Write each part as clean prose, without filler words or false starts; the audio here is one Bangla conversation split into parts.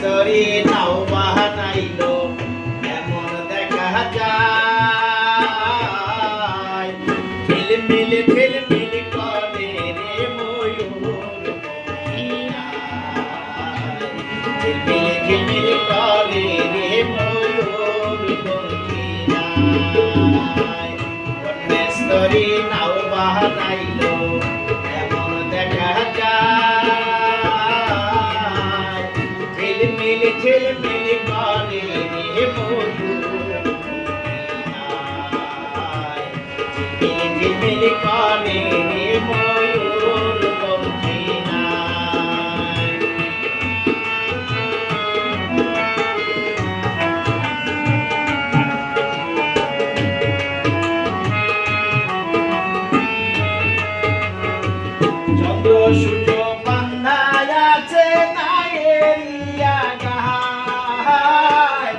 স্তরে নাও বাহানাইলো এমন দেখা যায় ঝিলমিল ঝিলমিল করে রে ময়ূর ঝিলমিল ঝিলমিল করে রে ময়ূর স্তরে নাও বাহানাইলো এমন দেখা যায় ঝিলমিল ঝিলমিল করে রে ময়ূর ঝিলমিল ঝিলমিল করে রে ময়ূর চন্দ্র সূর্য বান্ধায় আছে নায়েরিয়া গায়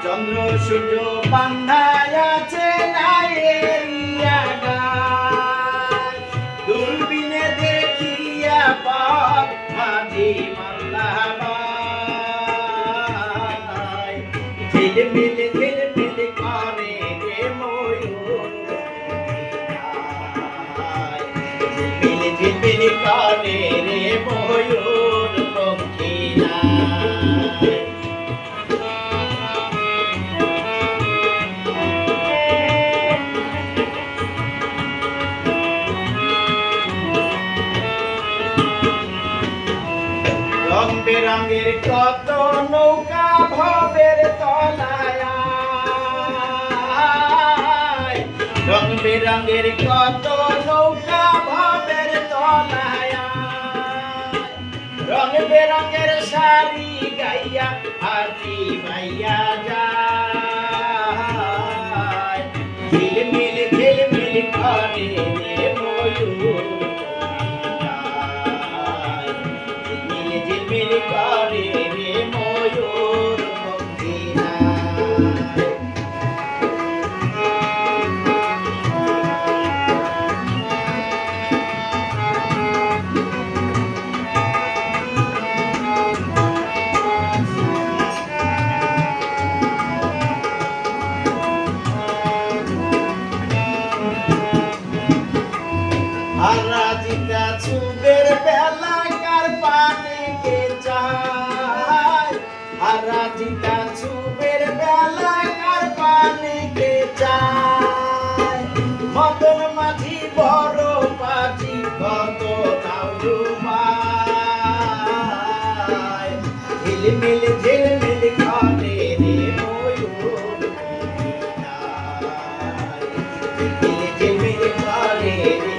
চন্দ্র সূর্য বান্ধায় আছে নায়েরিয়া গায় দূরবীনে দেখিয়া পাপ মাঝি মাল্লাবাই ঝিলমিল ঝিলমিল করে রে ময়ূর ঝিলমিল করে রে ময়ূর পক্ষীরা রং বেরঙের কত নৌকা ভবের তলায় রং বেরঙের কত নৌকা ভবের তলায় রং বেরঙের শাড়ি গাইয়া হাতি ভাইয়া যায় ঝিলমিল ঝিলমিল করে রে ময়ূর ঝিলমিল ঝিলমিল করে রে ময়ূর হারাজিতা চুবের বেলা কার পানে কে চায় হারাজিতা চুবের বেলা কার পানে কে চায় মদন মাঝি বড় পাজি কত নাও ডুবায় ঝিলমিল ঝিলমিল করে রে ময়ূর ঝিলমিল ঝিলমিল করে রে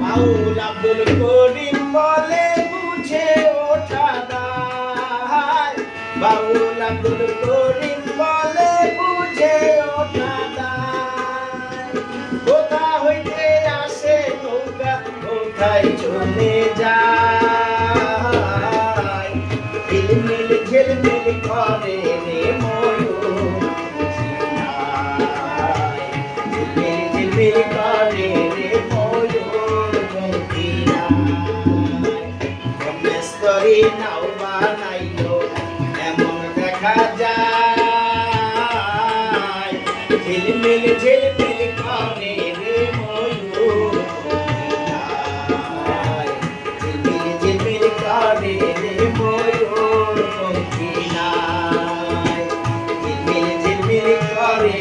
বাউল আব্দুল করিম বলে বুঝে ওঠা দায় বাউল আব্দুল করিম বলে বুঝে ওঠা দায় কোথা হইতে আসে নৌকা কোথায় চলে যায় ঝিলমিল ঝিলমিল করে রে ময়ূর ঝিলমিল ঝিলমিল করে রে স্তরে নাও বানাইলো এমন দেখা যায় ঝিলমিল ঝিলমিল করে রে ময়ূর ঝিলমিল ঝিলমিল করে রে ময়ূর ঝিলমিল ঝিলমিল করে